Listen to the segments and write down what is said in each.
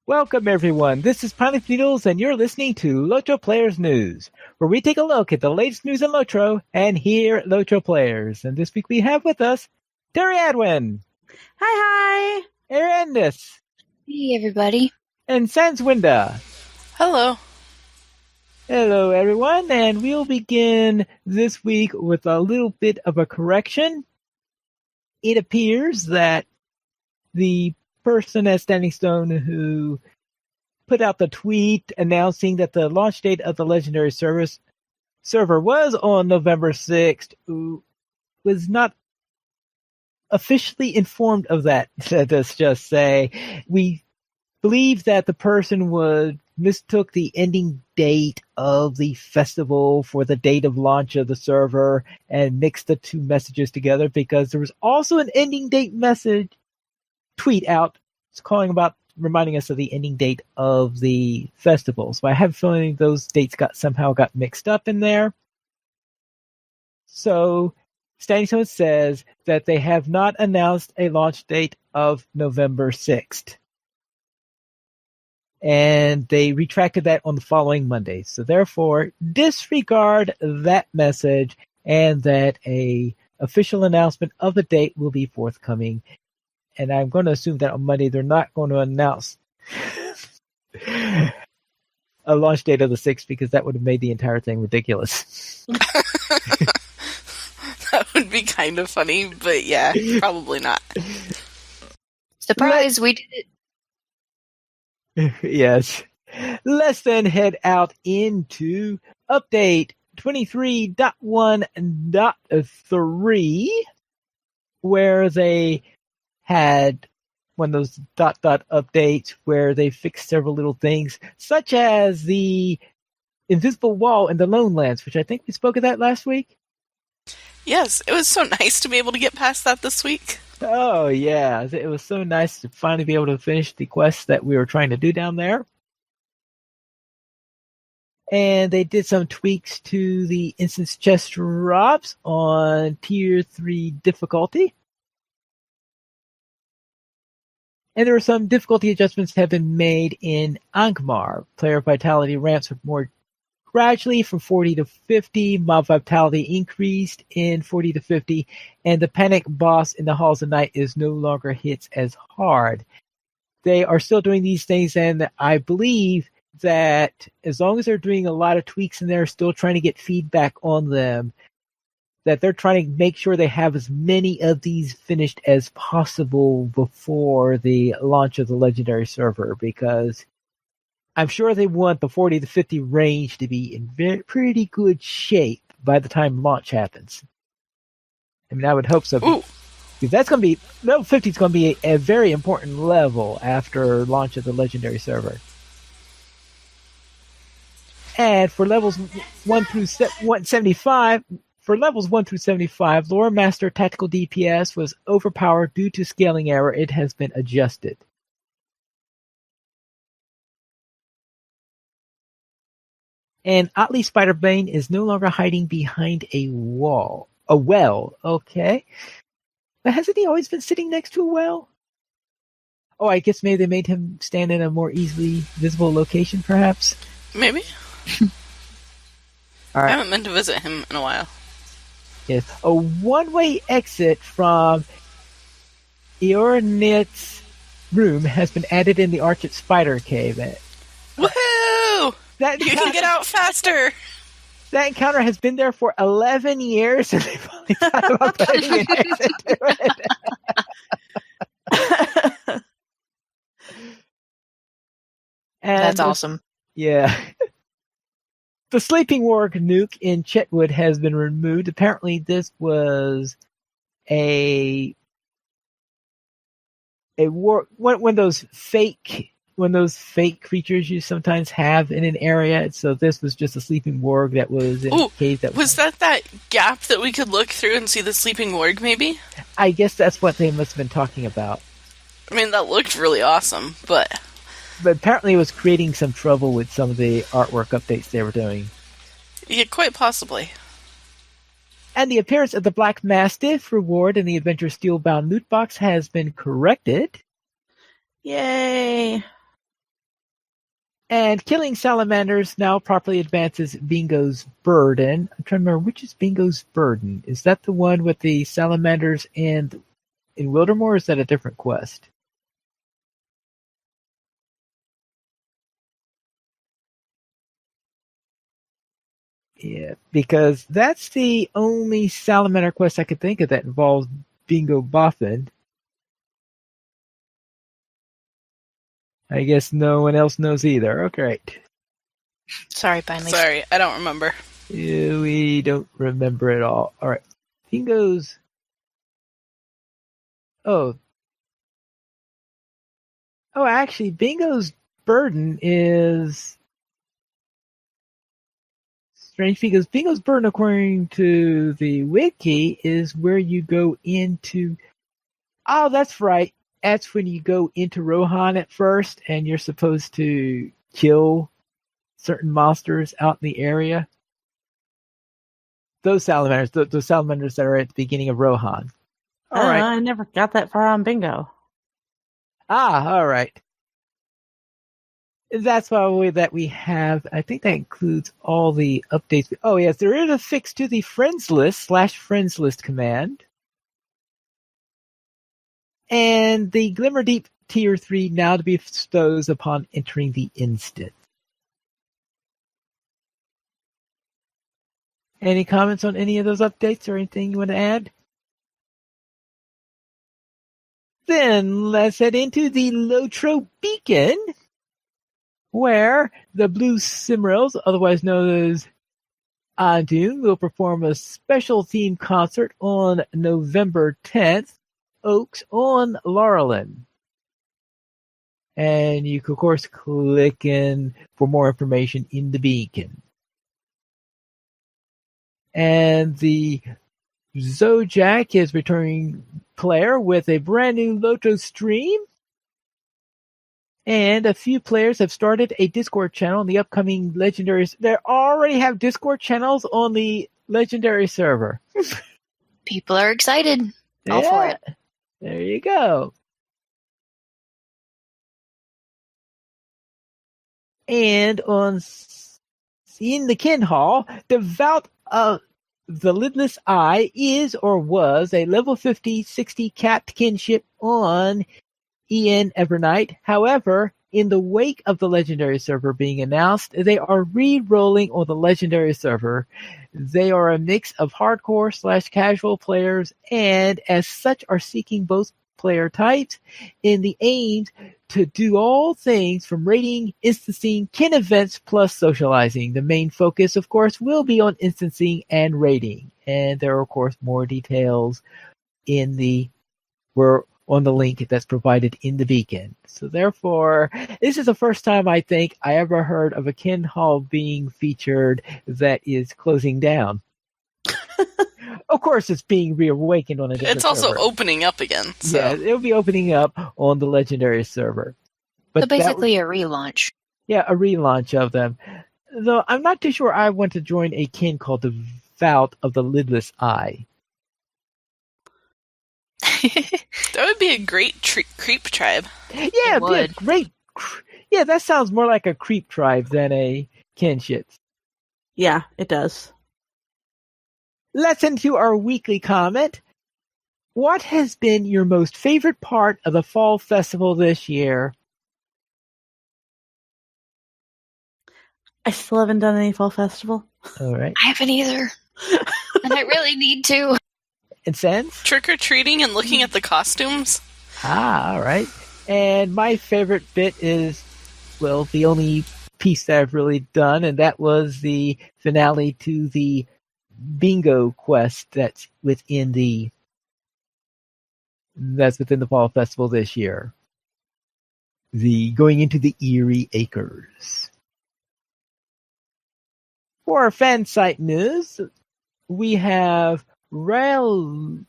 Welcome, everyone. This is Pilot Needles, and you're listening to LOTRO Players News, where we take a look at the latest news in LOTRO and here at LOTRO Players. And this week we have with us Teri Adwin. Hi. Erendis. Hey, everybody. And Sanswinda. Hello. Hello, everyone. And we'll begin this week with a little bit of a correction. It appears that the person at Standing Stone who put out the tweet announcing that the launch date of the Legendary server was on November 6th was not officially informed of that. Let's just say we believe that the person mistook the ending date of the festival for the date of launch of the server and mixed the two messages together, because there was also an ending date tweet out reminding us of the ending date of the festival. So I have a feeling those dates somehow got mixed up in there. So Standing Stone says that they have not announced a launch date of November 6th. And they retracted that on the following Monday. So therefore, disregard that message, and that a official announcement of the date will be forthcoming. And I'm going to assume that on Monday they're not going to announce a launch date of the 6th, because that would have made the entire thing ridiculous. That would be kind of funny, but yeah, probably not. Surprise, we did it. Yes. Let's then head out into update 23.1.3, where they had one of those ... updates where they fixed several little things, such as the invisible wall in the Lone Lands, which I think we spoke of that last week. Yes, it was so nice to be able to get past that this week. Oh, yeah. It was so nice to finally be able to finish the quests that we were trying to do down there. And they did some tweaks to the instance chest drops on Tier 3 difficulty. And there were some difficulty adjustments that have been made in Angmar. Player vitality ramps more gradually from 40 to 50. Mob vitality increased in 40 to 50. And the panic boss in the Halls of Night is no longer hits as hard. They are still doing these things, and I believe that as long as they're doing a lot of tweaks and they're still trying to get feedback on them, that they're trying to make sure they have as many of these finished as possible before the launch of the Legendary server, because I'm sure they want the 40 to 50 range to be in pretty good shape by the time launch happens. I mean, I would hope so. Ooh. Because that's going to be, level 50 is going to be a very important level after launch of the Legendary server. And for levels 1 through 175, for levels 1 through 75, Lore Master Tactical DPS was overpowered due to scaling error. It has been adjusted. And Otley Spiderbane is no longer hiding behind a well. Okay. But hasn't he always been sitting next to a well? Oh, I guess maybe they made him stand in a more easily visible location, perhaps? Maybe. All right. I haven't been to visit him in a while. Yes. A one-way exit from Eornit's room has been added in the Archet Spider Cave. Woohoo! You can get out faster! That encounter has been there for 11 years, and they finally thought about putting an exit to it. That's awesome. Yeah. The Sleeping Warg nuke in Chetwood has been removed. Apparently, this was one of those fake creatures you sometimes have in an area. So this was just a Sleeping Warg that was in a cave. Was that gap that we could look through and see the Sleeping Warg, maybe? I guess that's what they must have been talking about. I mean, that looked really awesome, but apparently it was creating some trouble with some of the artwork updates they were doing. Yeah, quite possibly. And the appearance of the Black Mastiff reward in the Adventure Steelbound loot box has been corrected. Yay! And killing salamanders now properly advances Bingo's burden. I'm trying to remember, which is Bingo's burden? Is that the one with the salamanders and in Wildermore, or is that a different quest? Yeah, because that's the only salamander quest I could think of that involves Bingo Boffin. I guess no one else knows either. Okay, great. Sorry, finally. Sorry, I don't remember. We don't remember it all. All right. Bingo's. Oh, actually, Bingo's burden is strange because Bingo's burden, according to the wiki, is where you go into. Oh, that's right. That's when you go into Rohan at first, and you're supposed to kill certain monsters out in the area. Those salamanders, those salamanders that are at the beginning of Rohan. All right. I never got that far on Bingo. All right. That's probably that we have. I think that includes all the updates. Oh, yes, there is a fix to the friends list / friends list command. And the Glimmer Deep Tier 3 now to be bestowed upon entering the instant. Any comments on any of those updates or anything you want to add? Then let's head into the LOTRO Beacon, where the Blue Cimmerals, otherwise known as Adun, will perform a special theme concert on November 10th, Oaks on Laurelin. And you can, of course, click in for more information in the beacon. And the Zojak is returning player with a brand new LOTRO stream. And a few players have started a Discord channel on the upcoming Legendaries. They already have Discord channels on the Legendary server. People are excited. All for it. There you go. And in the Kin Hall, Devout of the Lidless Eye is or was a level 50/60 capped kinship on EN Evernight. However, in the wake of the Legendary server being announced, they are re-rolling on the Legendary server. They are a mix of hardcore / casual players, and as such are seeking both player types in the aim to do all things from raiding, instancing, kin events, plus socializing. The main focus, of course, will be on instancing and raiding. And there are, of course, more details on the link that's provided in the beacon. So therefore, this is the first time I think I ever heard of a Kin Hall being featured that is closing down. Of course, it's being reawakened on a different It's also server. opening up again. So. Yeah, it'll be opening up on the Legendary server. But so basically a relaunch. Yeah, a relaunch of them. Though I'm not too sure I want to join a kin called the Devout of the Lidless Eye. That would be a great creep tribe. Yeah, it'd be a great. Yeah, that sounds more like a creep tribe than a kinship. Yeah, it does. Let's into our weekly comment. What has been your most favorite part of the fall festival this year? I still haven't done any fall festival. All right. I haven't either. And I really need to. And Sans? Trick-or-treating and looking at the costumes. All right. And my favorite bit is, well, the only piece that I've really done, and that was the finale to the bingo quest that's within the fall festival this year. The going into the Eerie Acres. For our fan site news, we have Ryluniel.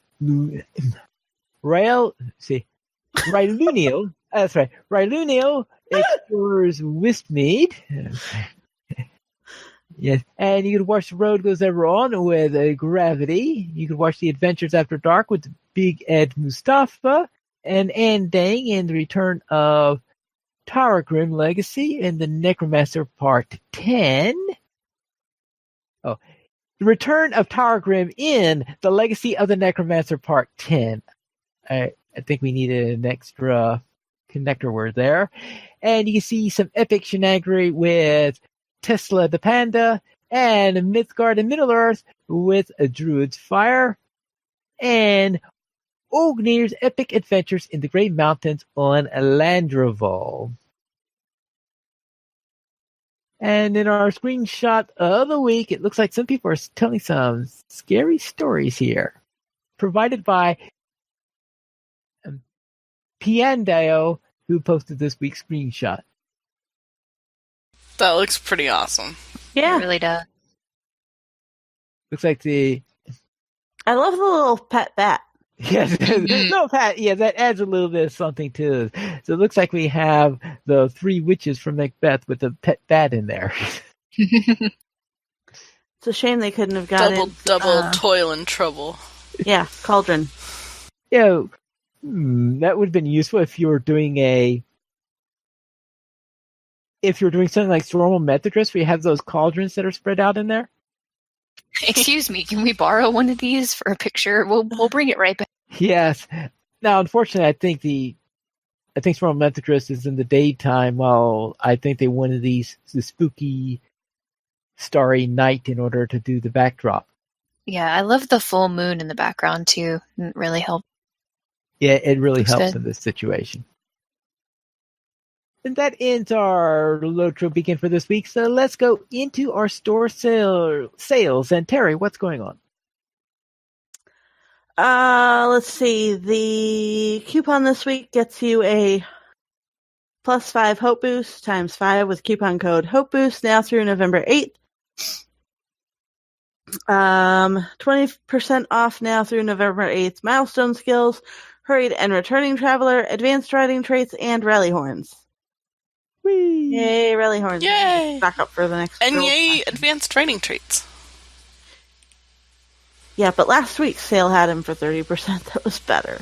That's right. Ryluniel explores Wistmead. Yes, and you can watch The Road Goes Ever On with Gravity. You can watch The Adventures After Dark with Big Ed Mustafa and Ann Dang and the return of Targrim Legacy in the Necromancer Part 10. Oh, the Return of Targrim in the Legacy of the Necromancer Part 10. I think we needed an extra connector word there. And you can see some epic shenanigans with Tesla the Panda and Mythgard and Middle-earth with a Druid's Fire and Ognir's epic adventures in the Great Mountains on Landroval. And in our screenshot of the week, it looks like some people are telling some scary stories here. Provided by Piandao, who posted this week's screenshot. That looks pretty awesome. Yeah. It really does. Looks like I love the little pet bat. Yes, no, Pat. Yeah, that adds a little bit of something to it. So it looks like we have the three witches from Macbeth with the pet bat in there. It's a shame they couldn't have gotten double toil and trouble. Yeah, cauldron. Yeah, that would have been useful if you were doing something like Stormal Methodress, where you have those cauldrons that are spread out in there. Excuse me, can we borrow one of these for a picture? We'll bring it right back. Yes. Now, unfortunately, I think Stormal Methodress is in the daytime, while I think they wanted the spooky, starry night in order to do the backdrop. Yeah, I love the full moon in the background too. It really helped. Yeah, it really Looks helps good. in this situation. And that ends our LOTRO Beacon for this week. So let's go into our store sales. And Teri, what's going on? Let's see. The coupon this week gets you a +5 Hope Boost times 5 with coupon code Hope Boost now through November 8th. 20% off now through November 8th. Milestone skills, hurried and returning traveler, advanced riding traits, and rally horns. Whee! Yay, rally horns. Yay! Back up for the next And girl yay, fashion. advanced training traits. Yeah, but last week's sale had him for 30%. That was better.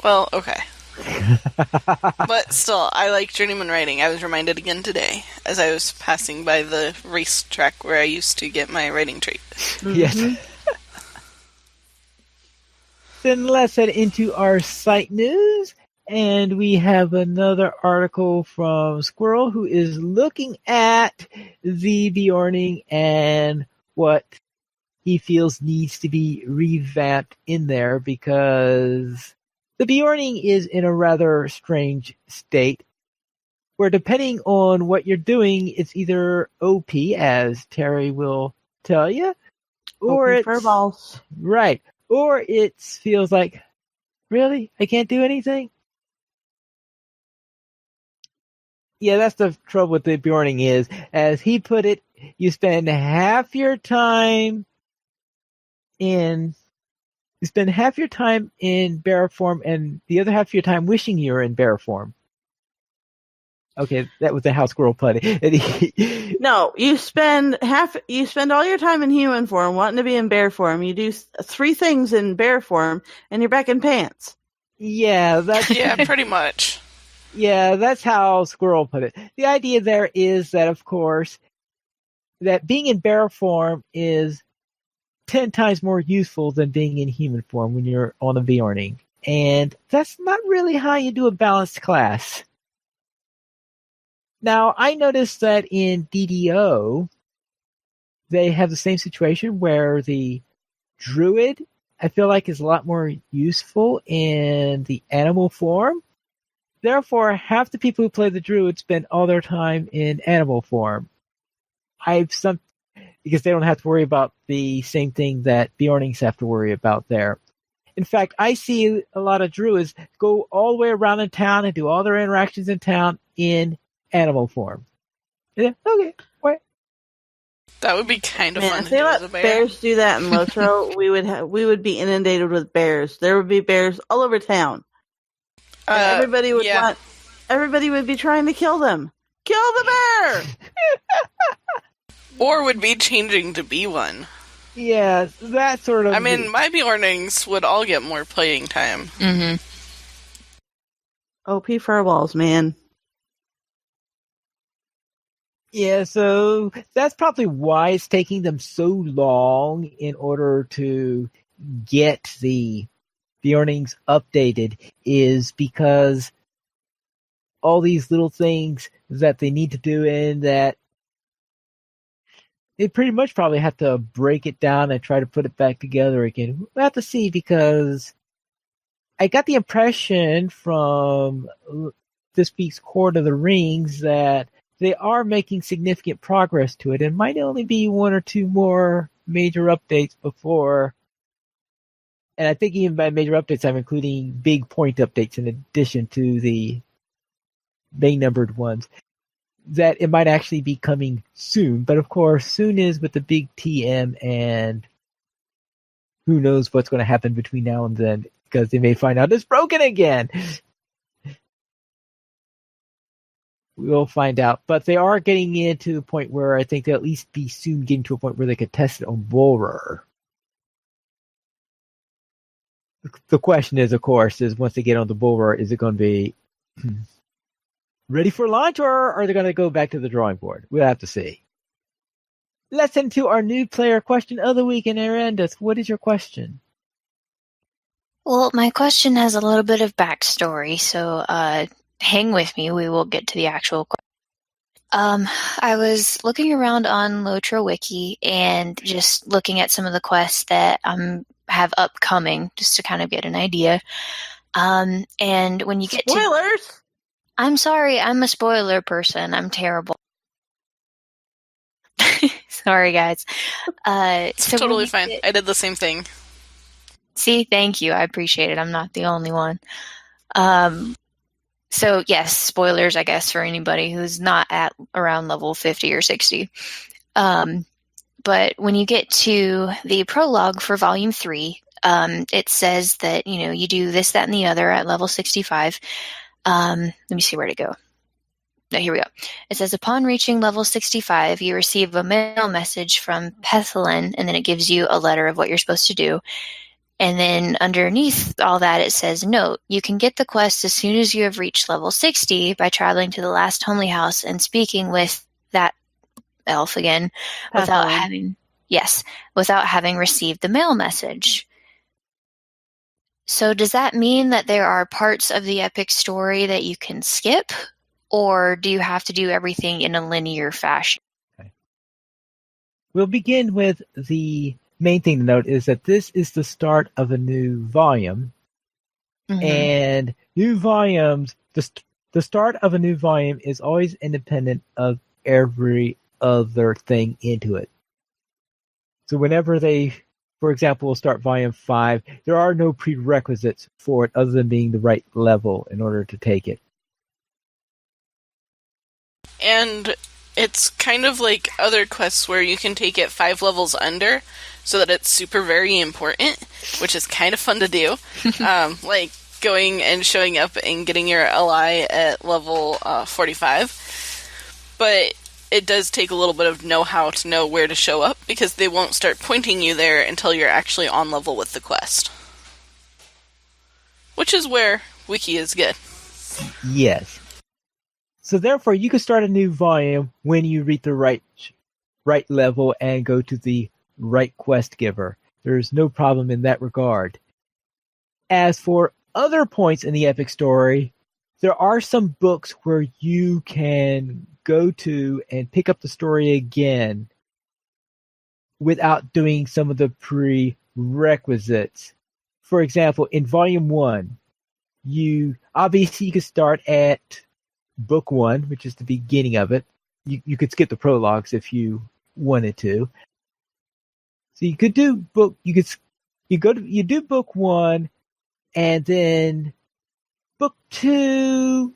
Well, okay. But still, I like journeyman riding. I was reminded again today as I was passing by the racetrack where I used to get my riding trait. Yes. Then let's head into our site news. And we have another article from Squirrel, who is looking at the Bjorning and what he feels needs to be revamped in there, because the Bjorning is in a rather strange state where, depending on what you're doing, it's either OP, as Teri will tell you, or OP it's furballs. right, or it feels like, really, I can't do anything. Yeah, that's the trouble with the Bjorning is, as he put it, you spend half your time in bear form and the other half of your time wishing you were in bear form. Okay, that was the how Squirrel put it. No, you spend all your time in human form wanting to be in bear form. You do 3 things in bear form and you're back in pants. Yeah, that's Yeah, pretty much. Yeah, that's how Squirrel put it. The idea there is that, of course, that being in bear form is 10 times more useful than being in human form when you're on a Bjorning. And that's not really how you do a balanced class. Now, I noticed that in DDO, they have the same situation where the Druid, I feel like, is a lot more useful in the animal form. Therefore, half the people who play the Druid spend all their time in animal form. Because they don't have to worry about the same thing that Bjornings have to worry about there. In fact, I see a lot of Druids go all the way around in town and do all their interactions in town in animal form. Yeah, okay, wait. That would be kind of fun Man, to if they do as let a bear. bears do that in Lotro, we would be inundated with bears. There would be bears all over town. And everybody would be trying to kill them. Kill the bear! Or would be changing to be one. Yeah, that sort of... I mean, my Bjornings would all get more playing time. Mm-hmm. OP furballs, man. Yeah, so that's probably why it's taking them so long in order to get the earnings updated, is because all these little things that they need to do, and that they pretty much probably have to break it down and try to put it back together again. We'll have to see, because I got the impression from this week's Court of the Rings that they are making significant progress to it, and might only be one or two more major updates before. And I think even by major updates, I'm including big point updates in addition to the main numbered ones, that it might actually be coming soon. But of course, soon is with the big TM, and who knows what's going to happen between now and then, because they may find out it's broken again. We'll find out. But they are getting into the point where I think they'll at least be soon getting to a point where they could test it on LOTRO. The question is, of course, is once they get on the LOTRO, is it going to be ready for launch, or are they going to go back to the drawing board? We'll have to see. Let's into our new player question of the week. And Arendis, what is your question? Well, my question has a little bit of backstory, so hang with me. We will get to the actual question. I was looking around on LOTRO Wiki and just looking at some of the quests that have upcoming, just to kind of get an idea. And when you get spoilers! I'm sorry, I'm a spoiler person. I'm terrible. Sorry, guys. It's totally fine. I did the same thing. See, thank you. I appreciate it. I'm not the only one. So, yes, spoilers, I guess, for anybody who's not at around level 50 or 60. But when you get to the prologue for Volume 3, it says that, you do this, that, and the other at level 65. Let me see where to go. No, here we go. It says, upon reaching level 65, you receive a mail message from Pethelin, and then it gives you a letter of what you're supposed to do. And then underneath all that, it says, note, you can get the quest as soon as you have reached level 60 by traveling to the last homely house and speaking with that elf again without having received the mail message. So does that mean that there are parts of the epic story that you can skip, or do you have to do everything in a linear fashion? Okay. We'll begin with the main thing to note is that this is the start of a new volume. Mm-hmm. And new volumes, the start of a new volume is always independent of every other thing into it. So whenever they, for example, will start volume 5, there are no prerequisites for it other than being the right level in order to take it. And it's kind of like other quests where you can take it 5 levels under so that it's super very important, which is kind of fun to do. Like going and showing up and getting your LI at level 45. But it does take a little bit of know-how to know where to show up, because they won't start pointing you there until you're actually on level with the quest. Which is where Wiki is good. Yes. So therefore, you can start a new volume when you reach the right level and go to the right quest giver. There's no problem in that regard. As for other points in the epic story, there are some books where you can go to and pick up the story again without doing some of the prerequisites. For example, in Volume 1, you could start at Book 1, which is the beginning of it. You could skip the prologues if you wanted to. So you could do you do Book 1, and then Book 2.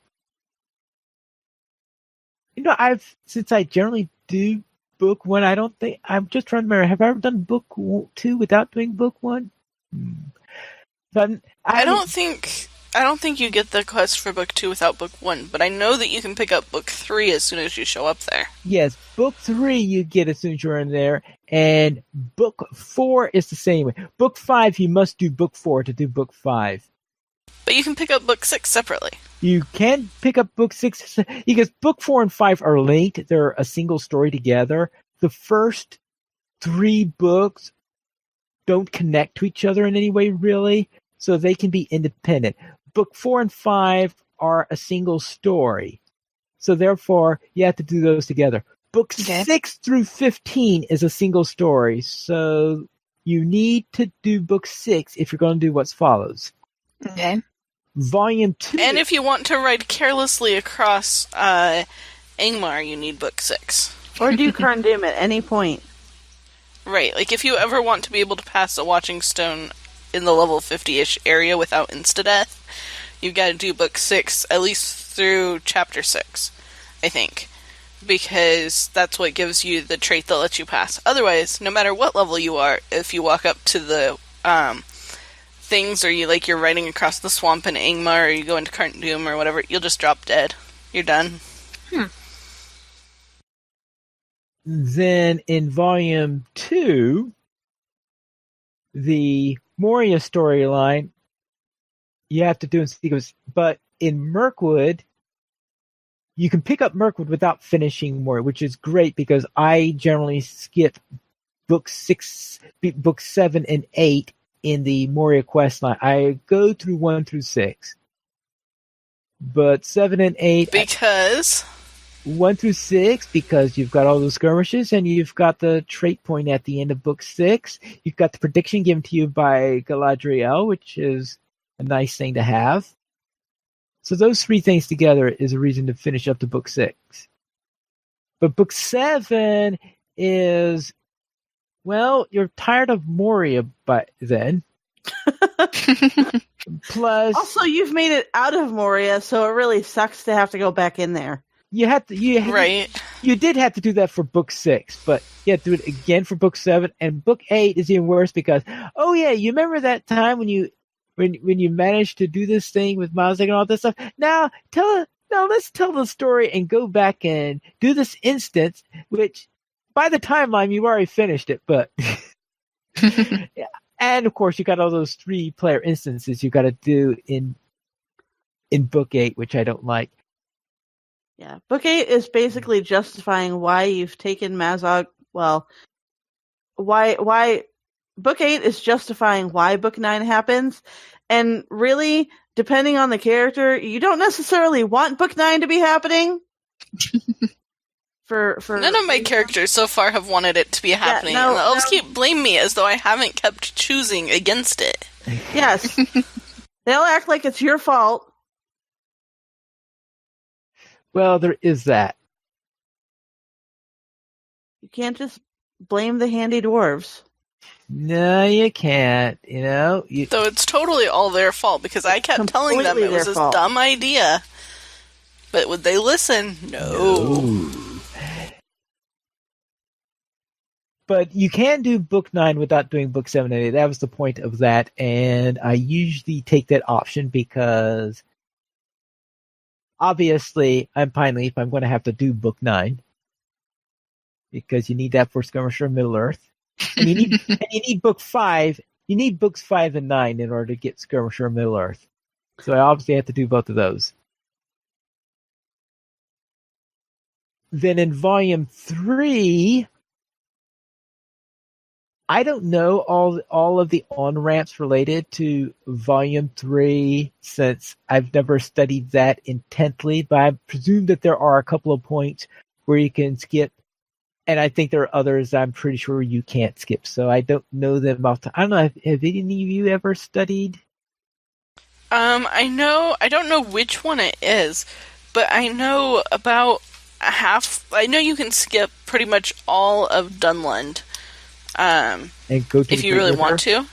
Since I generally do Book 1, I'm just trying to remember, have I ever done Book 2 without doing Book 1? I don't think you get the quest for Book 2 without Book 1, but I know that you can pick up Book 3 as soon as you show up there. Yes, Book 3 you get as soon as you're in there, and Book 4 is the same way. Book 5, you must do Book 4 to do Book 5. But you can pick up Book 6 separately. You can pick up book 6 because book 4 and 5 are linked. They're a single story together. The first 3 books don't connect to each other in any way, really, so they can be independent. Book 4 and 5 are a single story, so therefore you have to do those together. Book 6 through 15 is a single story, so you need to do book 6 if you're going to do what follows. Okay. Volume 2. And if you want to ride carelessly across Angmar, you need book 6. Or do Carndum at any point. Right, like if you ever want to be able to pass a Watching Stone in the level 50-ish area without insta-death, you've got to do book 6, at least through chapter 6, I think. Because that's what gives you the trait that lets you pass. Otherwise, no matter what level you are, if you walk up to the things, or you're riding across the swamp in Angmar, or you go into Carndum or whatever, you'll just drop dead. You're done. Then in Volume 2, the Moria storyline, you have to do in sequence. But in Mirkwood, you can pick up Mirkwood without finishing Moria, which is great because I generally skip book 7 and 8 in the Moria quest line. I go through 1 through 6. But 7 and 8... Because? 1 through 6, because you've got all those skirmishes, and you've got the trait point at the end of book 6. You've got the prediction given to you by Galadriel, which is a nice thing to have. So those 3 things together is a reason to finish up to book 6. But book 7 is, well, you're tired of Moria by then. Plus, also, you've made it out of Moria, so it really sucks to have to go back in there. You did have to do that for book 6, but you had to do it again for book 7, and book 8 is even worse because, oh yeah, you remember that time when you managed to do this thing with Mazak and all this stuff? Now let's tell the story and go back and do this instance, which by the timeline you've already finished it, but yeah. And of course you got all those 3-player instances you got to do in book 8, which I don't like. Yeah, book 8 is basically justifying why you've taken Mazog. Well, why book 8 is justifying why book 9 happens, and really, depending on the character, you don't necessarily want book 9 to be happening. For none of my characters so far have wanted it to be happening. And the elves keep blaming me as though I haven't kept choosing against it. Yes, they'll act like it's your fault. Well, there is that. You can't just blame the handy dwarves. No, you can't. Though it's totally all their fault because I kept telling them it was a dumb idea. But would they listen? No. But you can do book 9 without doing book 7 and 8. That was the point of that, and I usually take that option because obviously I'm Pine Leaf. I'm going to have to do book 9 because you need that for Skirmisher Middle Earth, and you need book 5. You need books 5 and 9 in order to get Skirmisher Middle Earth. So I obviously have to do both of those. Then in Volume 3, I don't know all of the on-ramps related to Volume 3 since I've never studied that intently, but I presume that there are a couple of points where you can skip, and I think there are others I'm pretty sure you can't skip, so I don't know them off. I don't know, have any of you ever studied? I don't know which one it is, but I know about half. I know you can skip pretty much all of Dunland. And go to if you really want to.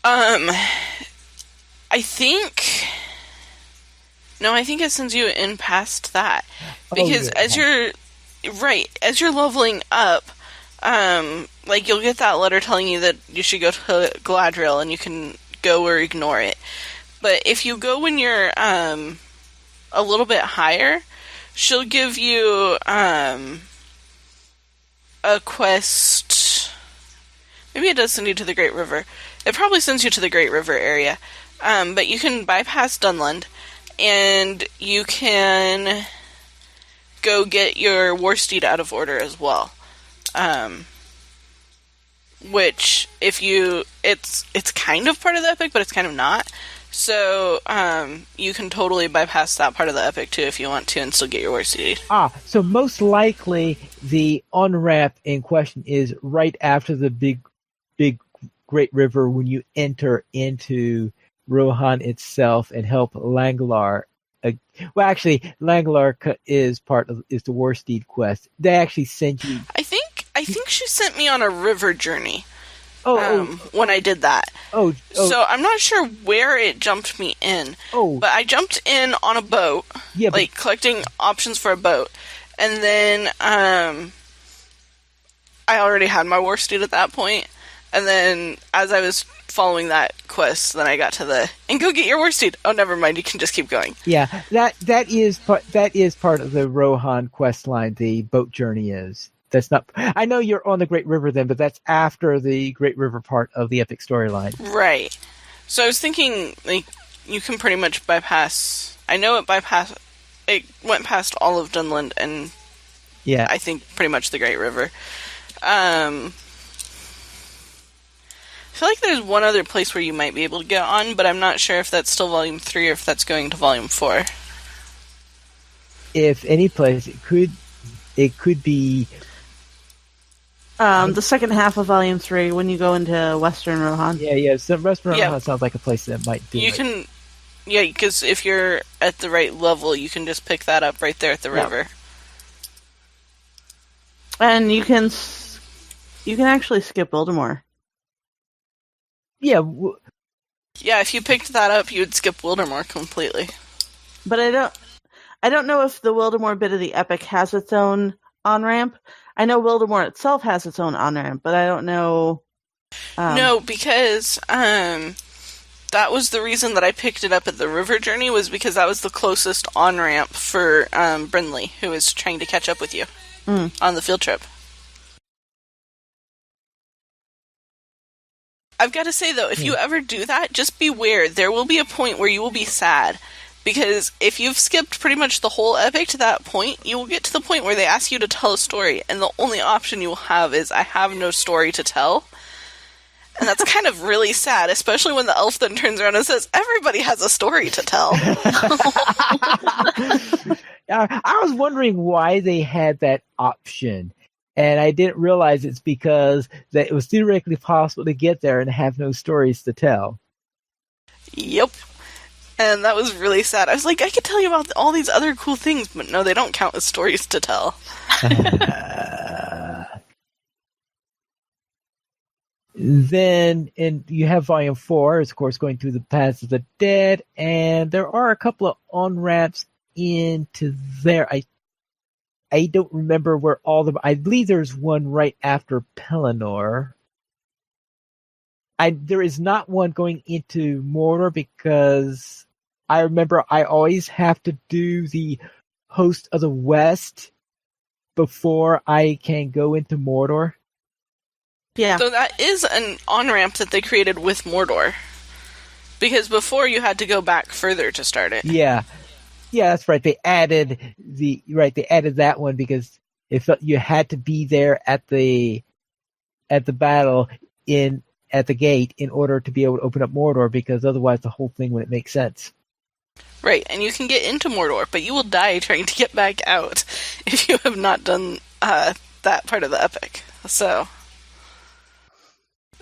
I think it sends you in past that because as you're leveling up, you'll get that letter telling you that you should go to Galadriel and you can go or ignore it. But if you go when you're a little bit higher, she'll give you a quest. Maybe it does send you to the Great River. It probably sends you to the Great River area. But you can bypass Dunland, and you can go get your war steed out of order as well. Which, it's kind of part of the epic, but it's kind of not. So, you can totally bypass that part of the epic too if you want to and still get your war steed. So most likely the on-ramp in question is right after the big Great River when you enter into Rohan itself and help Langlar. Well, actually, Langlar is the war steed quest. They actually sent you. I think she sent me on a river journey. When I did that. So I'm not sure where it jumped me in. But I jumped in on a boat. Yeah, collecting options for a boat. And then I already had my war steed at that point. And then as I was following that quest, then I got to and go get your war steed. Oh, never mind. You can just keep going. Yeah, that is part of the Rohan quest line. The boat journey is. That's not. I know you're on the Great River then, but that's after the Great River part of the epic storyline. Right. So I was thinking, you can pretty much bypass. I know it went past all of Dunland and I think pretty much the Great River. I feel like there's one other place where you might be able to get on, but I'm not sure if that's still Volume 3 or if that's going to Volume 4. If any place, it could be. The second half of Volume 3, when you go into Western Rohan. Yeah. So Western Rohan sounds like a place that might do it. Yeah, because if you're at the right level, you can just pick that up right there at the river. And you can actually skip Wildemore. Yeah. Yeah, if you picked that up, you would skip Wildemore completely. But I don't know if the Wildemore bit of the epic has its own on-ramp. I know Wildemore itself has its own on-ramp, but I don't know... No, because that was the reason that I picked it up at the river journey, was because that was the closest on-ramp for Brindley, who was trying to catch up with you on the field trip. I've got to say, though, if you ever do that, just beware. There will be a point where you will be sad. Because if you've skipped pretty much the whole epic to that point, you will get to the point where they ask you to tell a story, and the only option you will have is, I have no story to tell. And that's kind of really sad, especially when the elf then turns around and says, everybody has a story to tell. I was wondering why they had that option. And I didn't realize it's because that it was theoretically possible to get there and have no stories to tell. Yep. And that was really sad. I was like, I could tell you about all these other cool things, but no, they don't count as stories to tell. Then, and you have Volume 4, is of course going through the Paths of the Dead, and there are a couple of on-ramps into there. I don't remember where all of them... I believe there's one right after Pelennor. There is not one going into Mordor because I remember I always have to do the Host of the West before I can go into Mordor. Yeah. So that is an on-ramp that they created with Mordor. Because before you had to go back further to start it. Yeah. Yeah, that's right. They added that one because it felt you had to be there at the battle at the gate in order to be able to open up Mordor, because otherwise the whole thing wouldn't make sense. Right, and you can get into Mordor, but you will die trying to get back out if you have not done that part of the epic. So,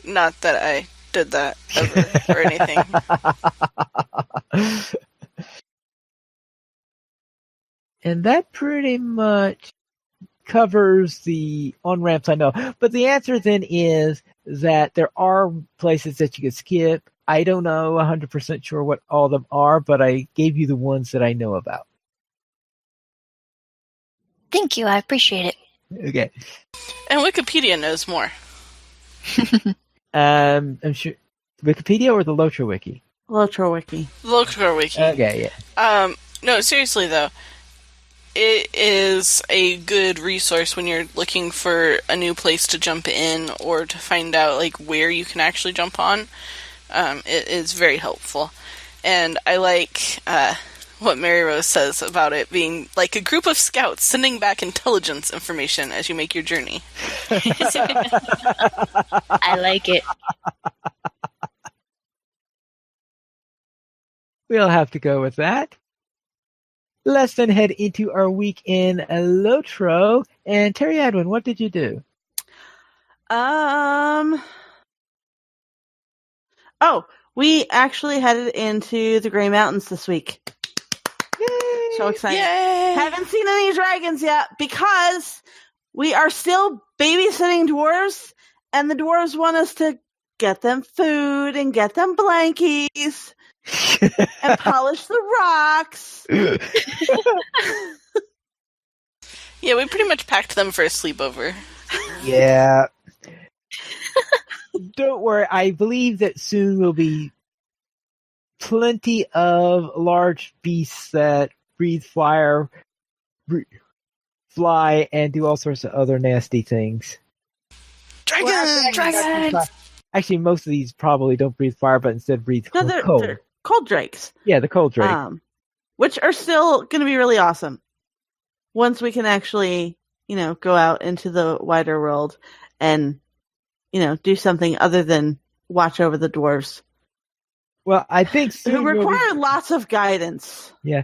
not that I did that ever or anything. And that pretty much covers the on-ramps I know. But the answer then is that there are places that you can skip. I don't know 100% sure what all of them are, but I gave you the ones that I know about. Thank you, I appreciate it. Okay. And Wikipedia knows more. I'm sure Wikipedia or the LOTRO wiki? LOTRO wiki. LOTRO wiki. Okay, yeah. No, seriously though. It is a good resource when you're looking for a new place to jump in or to find out like where you can actually jump on. It is very helpful. And I like what Mary Rose says about it being like a group of scouts sending back intelligence information as you make your journey. I like it. We'll have to go with that. Let's then head into our week in LOTRO. And Teri Edwin, what did you do? Oh, we actually headed into the Grey Mountains this week. Yay! So excited. Yay! Haven't seen any dragons yet because we are still babysitting dwarves, and the dwarves want us to get them food and get them blankies and polish the rocks. Yeah, we pretty much packed them for a sleepover. Yeah. Don't worry. I believe that soon will be plenty of large beasts that breathe fire, fly, and do all sorts of other nasty things. Dragons! Actually, most of these probably don't breathe fire, but instead breathe No, cold. they're cold drakes. Yeah, the cold drake. Which are still going to be really awesome once we can actually, go out into the wider world and, do something other than watch over the dwarves. Well, I think soon Who require lots of guidance. Yeah,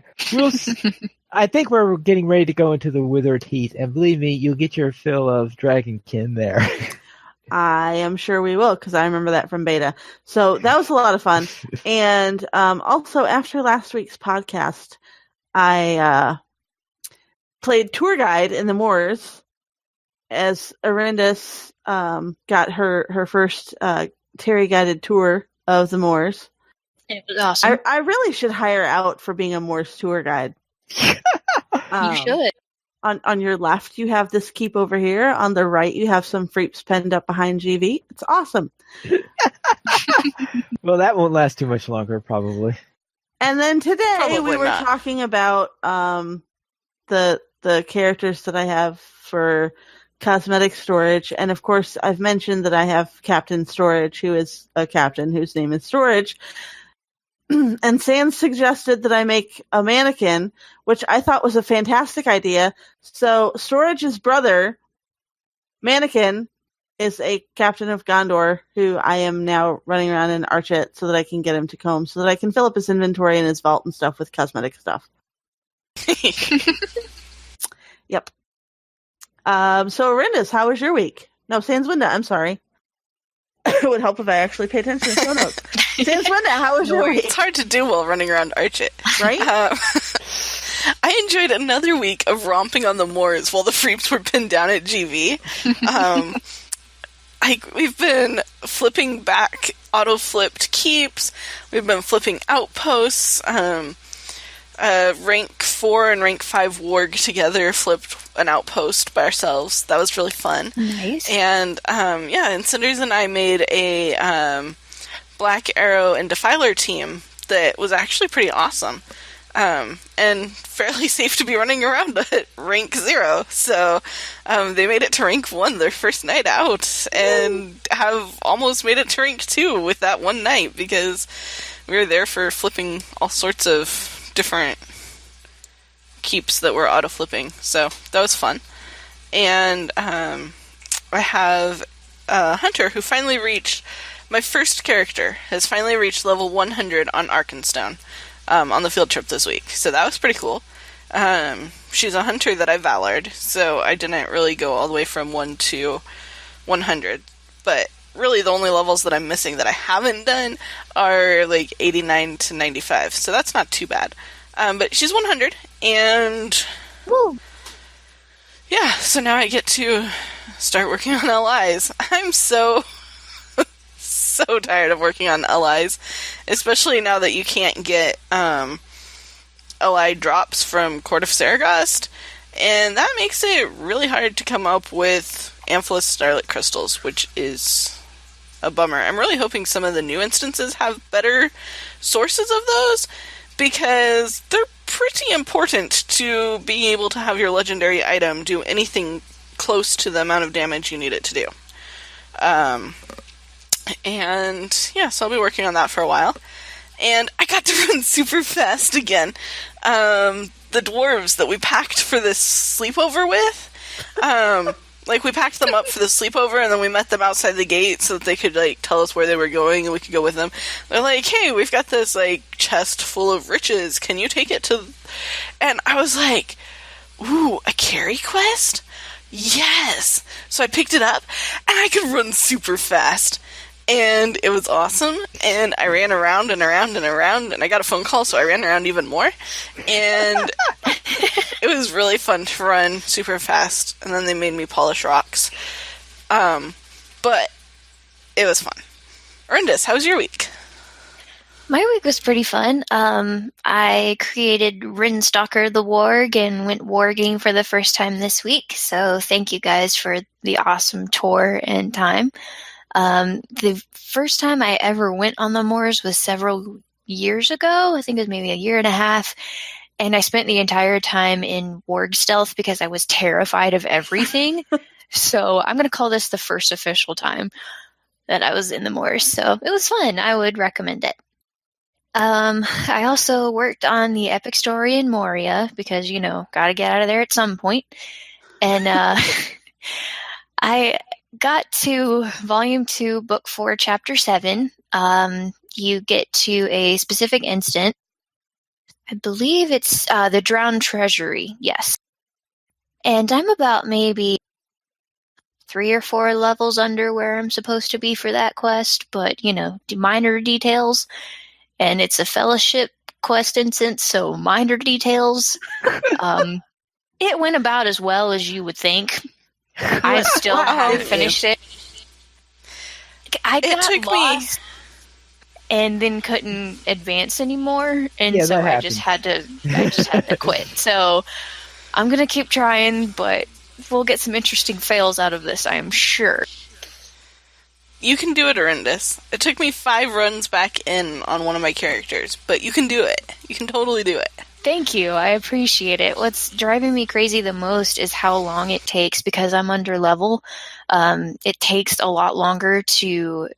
I think we're getting ready to go into the withered heath, and believe me, you'll get your fill of dragonkin there. I am sure we will, because I remember that from beta. So that was a lot of fun. And also, after last week's podcast, I played tour guide in the moors as Arindis got her first Teri guided tour of the moors. It was awesome. I really should hire out for being a moors tour guide. You should. On your left, you have this keep over here. On the right, you have some freeps penned up behind GV. It's awesome. Well, that won't last too much longer, probably. And then today Probably we were not. talking about the characters that I have for cosmetic storage, and of course, I've mentioned that I have Captain Storage, who is a captain whose name is Storage. And Sans suggested that I make a mannequin, which I thought was a fantastic idea. So Storage's brother, Mannequin, is a captain of Gondor who I am now running around in Archet so that I can get him to comb, so that I can fill up his inventory and his vault and stuff with cosmetic stuff. Yep. So Arindis, how was your week? No, Sans Winda, I'm sorry. It would help if I actually pay attention to show notes. Sans Winda, how was your week? It's hard to do while running around Archet. Right? I enjoyed another week of romping on the moors while the freeps were pinned down at GV. We've been flipping back auto-flipped keeps. We've been flipping outposts. Rank 4 and rank 5 warg together flipped an outpost by ourselves. That was really fun. Nice. And and Cinders and I made a Black Arrow and Defiler team that was actually pretty awesome. And fairly safe to be running around at rank 0. So they made it to rank 1 their first night out, and have almost made it to rank 2 with that one night, because we were there for flipping all sorts of different keeps that were auto-flipping. So that was fun. And I have a hunter who finally reached, my first character has finally reached level 100 on Arkenstone. On the field trip this week. So that was pretty cool. She's a hunter that I valored, so I didn't really go all the way from 1 to 100. But really the only levels that I'm missing that I haven't done are like 89 to 95, so that's not too bad. But she's 100, and Woo. yeah, so now I get to start working on allies. I'm so tired of working on allies, especially now that you can't get ally drops from Court of Saragost, and that makes it really hard to come up with Amphilis Starlit Crystals, which is a bummer. I'm really hoping some of the new instances have better sources of those, because they're pretty important to being able to have your legendary item do anything close to the amount of damage you need it to do. And yeah, so I'll be working on that for a while. and I got to run super fast again. The dwarves that we packed for this sleepover with, like, we packed them up for the sleepover, and then we met them outside the gate so that they could, like, tell us where they were going, and we could go with them. They're like, hey, we've got this, like, chest full of riches. Can you take it to... And I was like, ooh, a carry quest? Yes! So I picked it up, and I could run super fast. And it was awesome, and I ran around and around and around, and I got a phone call, so I ran around even more. And it was really fun to run super fast, and then they made me polish rocks. But it was fun. Rindis, how was your week? My week was pretty fun. I created Rinstalker the Warg and went warging for the first time this week, so thank you guys for the awesome tour and time. The first time I ever went on the moors was several years ago. I think it was maybe a year and a half. And I spent the entire time in warg stealth because I was terrified of everything. So I'm going to call this the first official time that I was in the moors. So it was fun. I would recommend it. I also worked on the epic story in Moria because, got to get out of there at some point. And I got to Volume 2, Book 4, Chapter 7. You get to a specific instant. I believe it's the Drowned Treasury, yes. And I'm about maybe 3 or 4 levels under where I'm supposed to be for that quest, but, minor details. And it's a fellowship quest instance, so minor details. It went about as well as you would think. I still haven't finished it. I got lost and then couldn't advance anymore, and so I just had to quit. So I'm gonna keep trying, but we'll get some interesting fails out of this, I am sure. You can do it, Arindis. It took me 5 runs back in on one of my characters, but you can do it. You can totally do it. Thank you. I appreciate it. What's driving me crazy the most is how long it takes because I'm under level. It takes a lot longer to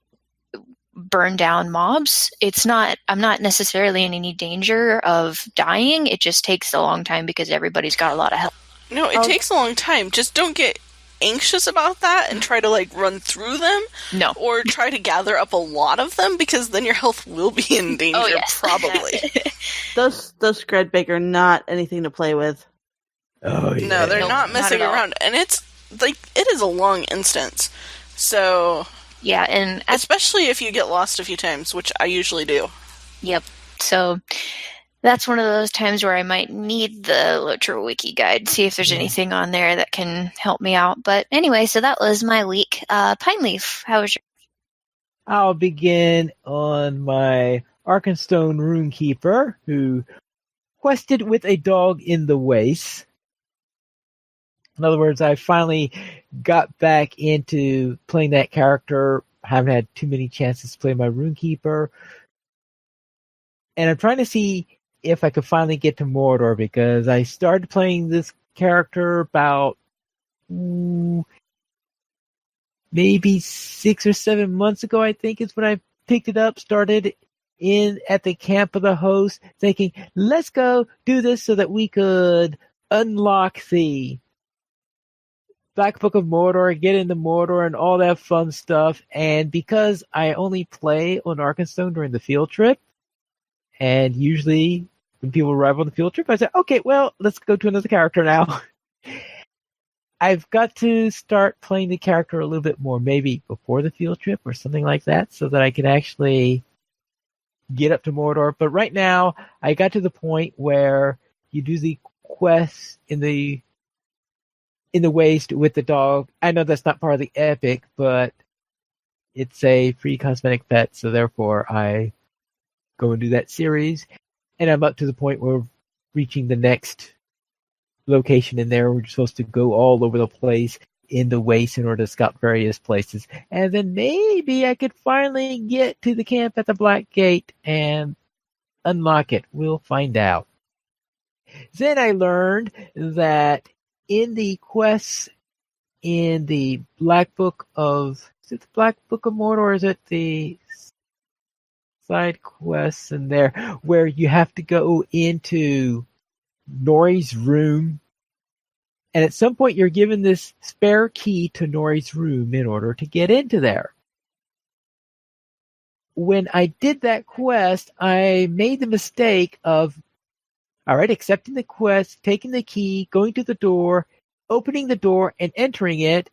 burn down mobs. I'm not necessarily in any danger of dying. It just takes a long time because everybody's got a lot of health. No, it takes a long time. Just don't get anxious about that and try to run through them. No. Or try to gather up a lot of them because then your health will be in danger, probably. Those Scredbake are not anything to play with. Oh, yeah. No, they're not messing around. And it is a long instance. So... Yeah, and... especially if you get lost a few times, which I usually do. Yep. So... that's one of those times where I might need the LOTRO wiki guide, see if there's anything on there that can help me out. But anyway, so that was my week. Pineleaf, how was your... I'll begin on my Arkenstone Runekeeper, who quested with a dog in the waste. In other words, I finally got back into playing that character. I haven't had too many chances to play my Runekeeper. And I'm trying to see if I could finally get to Mordor, because I started playing this character about maybe 6 or 7 months ago, I think is when I picked it up, started in at the camp of the host, thinking, let's go do this so that we could unlock the Black Book of Mordor, get into Mordor and all that fun stuff. And because I only play on Arkenstone during the field trip, and usually when people arrive on the field trip, I say, okay, well, let's go to another character now. I've got to start playing the character a little bit more, maybe before the field trip or something like that, so that I can actually get up to Mordor. But right now, I got to the point where you do the quests in the waste with the dog. I know that's not part of the epic, but it's a free cosmetic pet, so therefore I go and do that series. And I'm up to the point where we're reaching the next location in there. We're supposed to go all over the place in the waste in order to scout various places. And then maybe I could finally get to the camp at the Black Gate and unlock it. We'll find out. Then I learned that in the quests in the Black Book of... is it the Black Book of Mordor, or is it the side quests in there where you have to go into Nori's room. And at some point, you're given this spare key to Nori's room in order to get into there. When I did that quest, I made the mistake of, all right, accepting the quest, taking the key, going to the door, opening the door, and entering it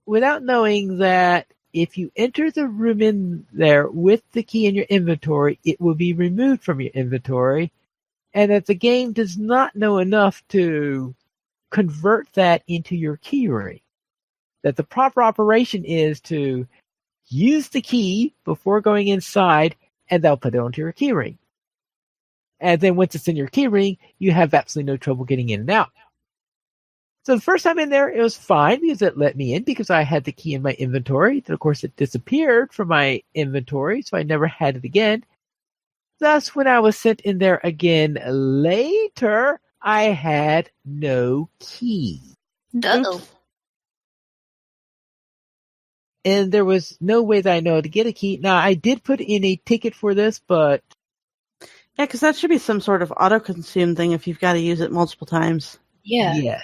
without knowing that if you enter the room in there with the key in your inventory, it will be removed from your inventory, and that the game does not know enough to convert that into your keyring. That the proper operation is to use the key before going inside, and they'll put it onto your keyring. And then once it's in your keyring, you have absolutely no trouble getting in and out. So the first time in there, it was fine because it let me in because I had the key in my inventory. Then, of course, it disappeared from my inventory, so I never had it again. Thus, when I was sent in there again later, I had no key. Uh-oh. And there was no way that I know how to get a key. Now, I did put in a ticket for this, but... Yeah, because that should be some sort of auto-consume thing if you've got to use it multiple times. Yeah. Yeah.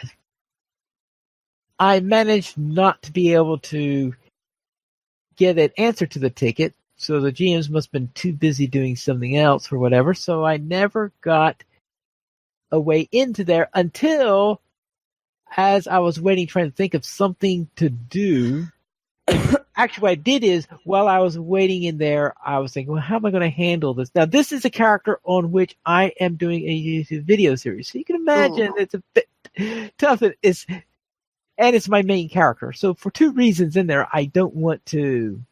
I managed not to be able to get an answer to the ticket, so the GMs must have been too busy doing something else or whatever, so I never got a way into there until, as I was waiting, trying to think of something to do. Actually, what I did is, while I was waiting in there, I was thinking, well, how am I going to handle this? Now, this is a character on which I am doing a YouTube video series, so you can imagine it's a bit tough. And it's my main character. So for two reasons in there, I don't want to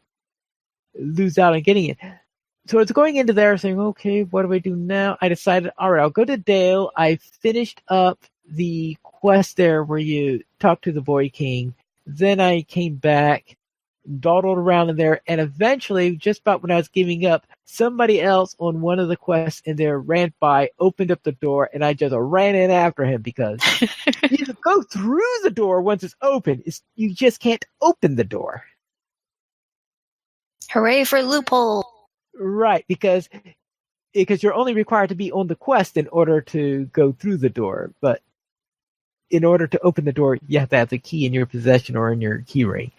lose out on getting it. So it's going into there saying, okay, what do I do now? I decided, all right, I'll go to Dale. I finished up the quest there where you talk to the Boy King. Then I came back, dawdled around in there, and eventually, just about when I was giving up, somebody else on one of the quests in there ran by, opened up the door, and I just ran in after him because you can go through the door once it's open. You just can't open the door. Hooray for loophole. Right, because you're only required to be on the quest in order to go through the door. But in order to open the door, you have to have the key in your possession or in your keyring.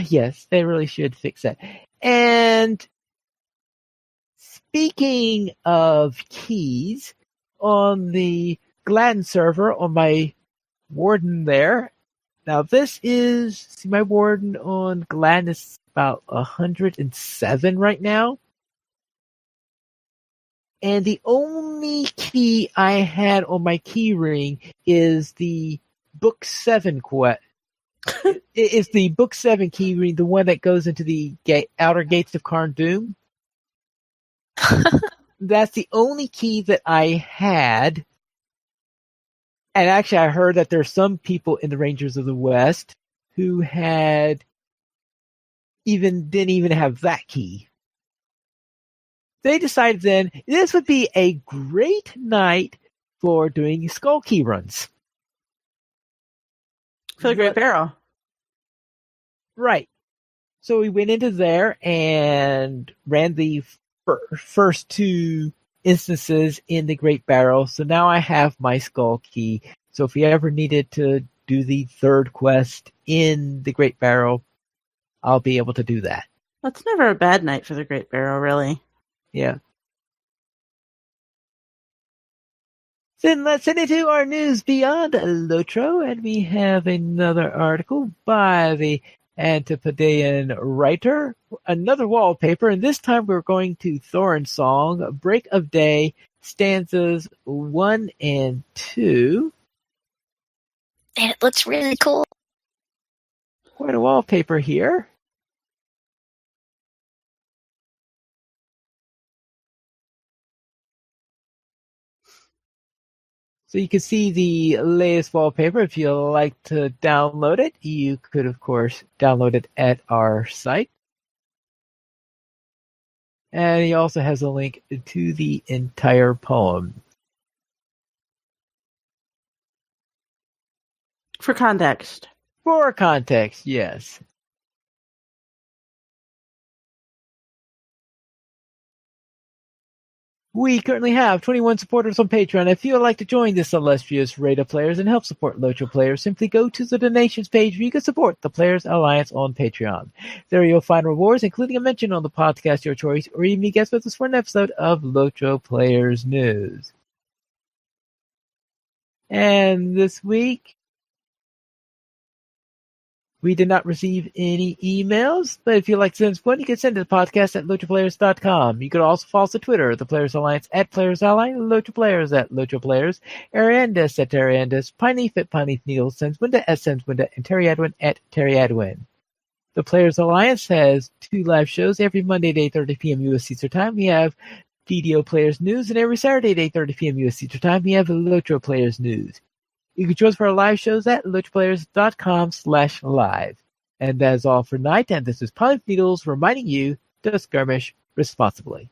Yes, they really should fix that. And speaking of keys, on the Gladden server, on my warden there, now this is, see, my warden on Gladden is about 107 right now. And the only key I had on my keyring is the Book 7 quest. It's the Book 7 keyring, the one that goes into the outer gates of Karn Doom. That's the only key that I had. And actually, I heard that there's some people in the Rangers of the West who didn't even have that key. They decided then this would be a great night for doing skull key runs. For the Great Barrow. Right. So we went into there and ran the first two instances in the Great Barrow. So now I have my skull key. So if you ever needed to do the third quest in the Great Barrow, I'll be able to do that. That's never a bad night for the Great Barrow, really. Yeah. Then let's head into our news beyond LOTRO, and we have another article by the Antipodean writer, another wallpaper, and this time we're going to Thorin Song, Break of Day, stanzas 1 and 2. And it looks really cool. Quite a wallpaper here. So you can see the latest wallpaper. If you'd like to download it, you could, of course, download it at our site. And he also has a link to the entire poem. For context. For context, yes. We currently have 21 supporters on Patreon. If you would like to join this illustrious rate of players and help support LOTRO players, simply go to the donations page where you can support the Players Alliance on Patreon. There you'll find rewards, including a mention on the podcast your choice, or even be guest with us for an episode of LOTRO Players News. And this week, we did not receive any emails, but if you'd like to send us one, you can send it to the podcast at LOTROPlayers.com. You could also follow us on Twitter, the Players Alliance at Players Alliance, LOTRO Players at LOTRO Players, Ariandes at Ariandes, Pineath at Pineath Needles, Senswinda at Senswinda, and Teri Adwin at Teri Adwin. The Players Alliance has 2 live shows every Monday at 8:30 p.m. U.S. Eastern Time. We have Video Players News, and every Saturday at 8:30 p.m. U.S. Eastern Time, we have LOTRO Players News. You can join us for our live shows at LOTROplayers.com/live. And that is all for tonight, and this is Pineath Needles reminding you to skirmish responsibly.